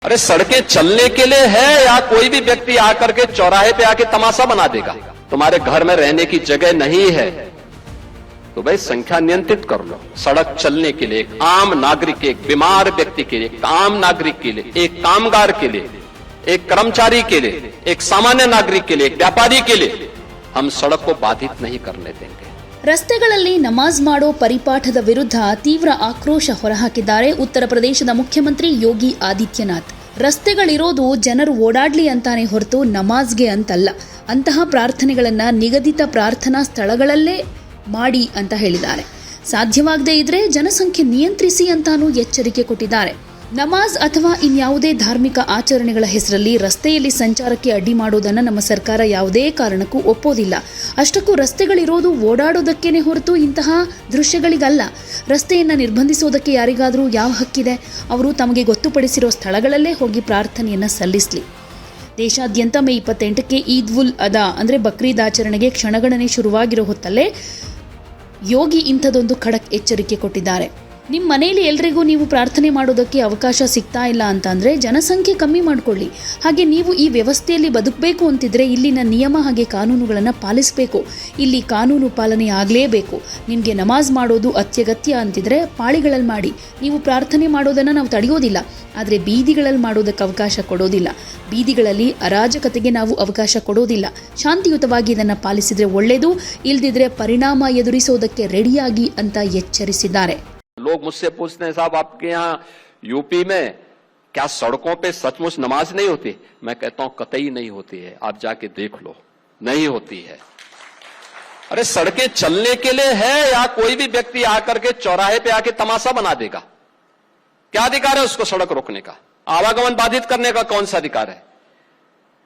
अरे सड़कें चलने के लिए है या कोई भी व्यक्ति आकर के चौराहे पे आके तमाशा बना देगा? तुम्हारे घर में रहने की जगह नहीं है तो भाई संख्या नियंत्रित कर लो। सड़क चलने के लिए एक आम नागरिक के, एक बीमार व्यक्ति के लिए, एक आम नागरिक के लिए, एक कामगार के लिए, एक कर्मचारी के लिए, एक सामान्य नागरिक के लिए, एक व्यापारी के लिए हम सड़क को बाधित नहीं करने देंगे। ರಸ್ತೆಗಳಲ್ಲಿ ನಮಾಜ್ ಮಾಡೋ ಪರಿಪಾಠದ ವಿರುದ್ಧ ತೀವ್ರ ಆಕ್ರೋಶ ಹೊರಹಾಕಿದ್ದಾರೆ ಉತ್ತರ ಪ್ರದೇಶದ ಮುಖ್ಯಮಂತ್ರಿ ಯೋಗಿ ಆದಿತ್ಯನಾಥ್. ರಸ್ತೆಗಳಿರೋದು ಜನರು ಓಡಾಡ್ಲಿ ಅಂತಾನೆ ಹೊರತು ನಮಾಜ್ಗೆ ಅಂತಲ್ಲ. ಅಂತಹ ಪ್ರಾರ್ಥನೆಗಳನ್ನ ನಿಗದಿತ ಪ್ರಾರ್ಥನಾ ಸ್ಥಳಗಳಲ್ಲೇ ಮಾಡಿ ಅಂತ ಹೇಳಿದ್ದಾರೆ. ಸಾಧ್ಯವಾಗದೇ ಇದ್ರೆ ಜನಸಂಖ್ಯೆ ನಿಯಂತ್ರಿಸಿ ಅಂತಾನೂ ಎಚ್ಚರಿಕೆ ಕೊಟ್ಟಿದ್ದಾರೆ. ನಮಾಜ್ ಅಥವಾ ಇನ್ಯಾವುದೇ ಧಾರ್ಮಿಕ ಆಚರಣೆಗಳ ಹೆಸರಲ್ಲಿ ರಸ್ತೆಯಲ್ಲಿ ಸಂಚಾರಕ್ಕೆ ಅಡ್ಡಿ ಮಾಡೋದನ್ನು ನಮ್ಮ ಸರ್ಕಾರ ಯಾವುದೇ ಕಾರಣಕ್ಕೂ ಒಪ್ಪೋದಿಲ್ಲ. ಅಷ್ಟಕ್ಕೂ ರಸ್ತೆಗಳಿರೋದು ಓಡಾಡೋದಕ್ಕೇನೆ ಹೊರತು ಇಂತಹ ದೃಶ್ಯಗಳಿಗಲ್ಲ. ರಸ್ತೆಯನ್ನು ನಿರ್ಬಂಧಿಸೋದಕ್ಕೆ ಯಾರಿಗಾದರೂ ಯಾವ ಹಕ್ಕಿದೆ? ಅವರು ತಮಗೆ ಗೊತ್ತುಪಡಿಸಿರೋ ಸ್ಥಳಗಳಲ್ಲೇ ಹೋಗಿ ಪ್ರಾರ್ಥನೆಯನ್ನು ಸಲ್ಲಿಸಲಿ. ದೇಶಾದ್ಯಂತ ಮೇ 28ಕ್ಕೆ ಈದ್ ಉಲ್ ಅದಾ ಅಂದರೆ ಬಕ್ರೀದ್ ಆಚರಣೆಗೆ ಕ್ಷಣಗಣನೆ ಶುರುವಾಗಿರೋ ಹೊತ್ತಲ್ಲೇ ಯೋಗಿ ಇಂಥದೊಂದು ಖಡಕ್ ಎಚ್ಚರಿಕೆ ಕೊಟ್ಟಿದ್ದಾರೆ. ನಿಮ್ಮ ಮನೆಯಲ್ಲಿ ಎಲ್ರಿಗೂ ನೀವು ಪ್ರಾರ್ಥನೆ ಮಾಡೋದಕ್ಕೆ ಅವಕಾಶ ಸಿಗ್ತಾ ಇಲ್ಲ ಅಂತಂದರೆ ಜನಸಂಖ್ಯೆ ಕಮ್ಮಿ ಮಾಡಿಕೊಳ್ಳಿ. ಹಾಗೆ ನೀವು ಈ ವ್ಯವಸ್ಥೆಯಲ್ಲಿ ಬದುಕಬೇಕು ಅಂತಿದ್ರೆ ಇಲ್ಲಿನ ನಿಯಮ ಹಾಗೆ ಕಾನೂನುಗಳನ್ನು ಪಾಲಿಸಬೇಕು. ಇಲ್ಲಿ ಕಾನೂನು ಪಾಲನೆ ಆಗಲೇಬೇಕು. ನಿಮಗೆ ನಮಾಜ್ ಮಾಡೋದು ಅತ್ಯಗತ್ಯ ಅಂತಿದ್ರೆ ಪಾಳಿಗಳಲ್ಲಿ ಮಾಡಿ. ನೀವು ಪ್ರಾರ್ಥನೆ ಮಾಡೋದನ್ನು ನಾವು ತಡೆಯೋದಿಲ್ಲ, ಆದರೆ ಬೀದಿಗಳಲ್ಲಿ ಮಾಡೋದಕ್ಕೆ ಅವಕಾಶ ಕೊಡೋದಿಲ್ಲ. ಬೀದಿಗಳಲ್ಲಿ ಅರಾಜಕತೆಗೆ ನಾವು ಅವಕಾಶ ಕೊಡೋದಿಲ್ಲ. ಶಾಂತಿಯುತವಾಗಿ ಇದನ್ನು ಪಾಲಿಸಿದರೆ ಒಳ್ಳೆಯದು, ಇಲ್ದಿದ್ರೆ ಪರಿಣಾಮ ಎದುರಿಸೋದಕ್ಕೆ ರೆಡಿಯಾಗಿ ಅಂತ ಎಚ್ಚರಿಸಿದ್ದಾರೆ. लोग मुझसे पूछते हैं, साहब आपके यहाँ यूपी में क्या सड़कों पे सचमुच नमाज नहीं होती? मैं कहता हूं कतई नहीं होती है, आप जाके देख लो, नहीं होती है। अरे सड़कें चलने के लिए है या कोई भी व्यक्ति आकर के चौराहे पे आके तमाशा बना देगा? क्या अधिकार है उसको सड़क रोकने का? आवागमन बाधित करने का कौन सा अधिकार है?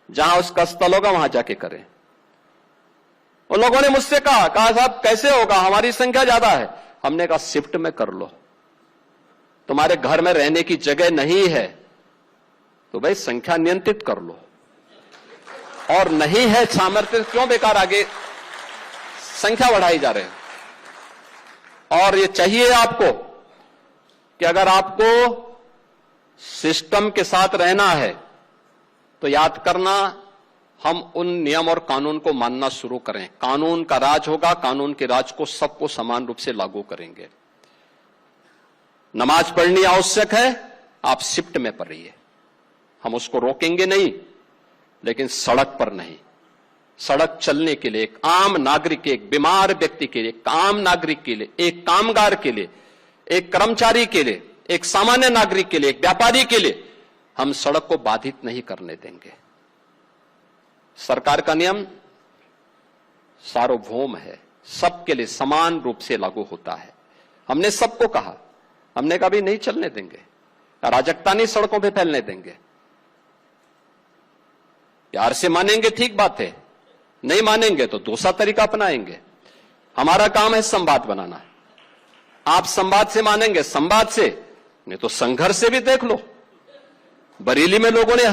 जहां उसका स्थल होगा वहां जाके करें। उन लोगों ने मुझसे कहा साहब कैसे होगा, हमारी संख्या ज्यादा है। हमने कहा शिफ्ट में कर लो, तुम्हारे घर में रहने की जगह नहीं है तो भाई संख्या नियंत्रित कर लो, और नहीं है सामर्थ्य क्यों बेकार आगे संख्या बढ़ाई जा रहे हैं। और ये चाहिए आपको कि अगर आपको सिस्टम के साथ रहना है तो याद करना हम उन नियम और कानून को मानना शुरू करें। कानून का राज होगा, कानून के राज को सबको समान रूप से लागू करेंगे। नमाज पढ़नी आवश्यक है, आप शिफ्ट में पढ़िए, हम उसको रोकेंगे नहीं, लेकिन सड़क पर नहीं। सड़क चलने के लिए एक आम नागरिक के, एक बीमार व्यक्ति के लिए, एक आम नागरिक के लिए, एक कामगार के लिए, एक कर्मचारी के लिए, एक सामान्य नागरिक के लिए, एक व्यापारी के लिए हम सड़क को बाधित नहीं करने देंगे। सरकार का नियम सार्वभौम है, सबके लिए समान रूप से लागू होता है। हमने सबको कहा, हमने कभी नहीं चलने देंगे, अराजकता नहीं सड़कों पे फैलने देंगे। प्यार से मानेंगे ठीक बात है, नहीं मानेंगे तो दूसरा तरीका अपनाएंगे। हमारा काम है संवाद बनाना। आप संवाद से मानेंगे, संवाद से, नहीं तो संघर्ष से भी देख लो। बरेली में लोगों ने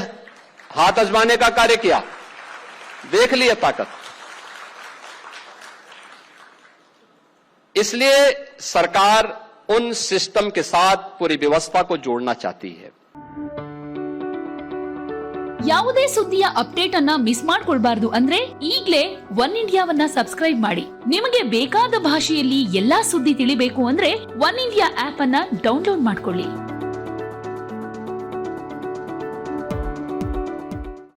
हाथ आजमाने का कार्य किया, देख लिया ताकत। इसलिए सरकार उन सिस्टम के साथ पूरी व्यवस्था को जोड़ना चाहती है। ಯಾವುದೇ ಸುದ್ದಿಯ ಅಪ್ಡೇಟ್ ಅನ್ನ ಮಿಸ್ ಮಾಡ್ಕೊಳ್ಬಾರ್ದು ಅಂದ್ರೆ ಈಗಲೇ ಒನ್ ಇಂಡಿಯಾವನ್ನ ಸಬ್ಸ್ಕ್ರೈಬ್ ಮಾಡಿ. ನಿಮಗೆ ಬೇಕಾದ ಭಾಷೆಯಲ್ಲಿ ಎಲ್ಲಾ ಸುದ್ದಿ ತಿಳಿಬೇಕು ಅಂದ್ರೆ ಒನ್ ಇಂಡಿಯಾ ಆಪ್ ಅನ್ನ ಡೌನ್ಲೋಡ್ ಮಾಡ್ಕೊಳ್ಳಿ.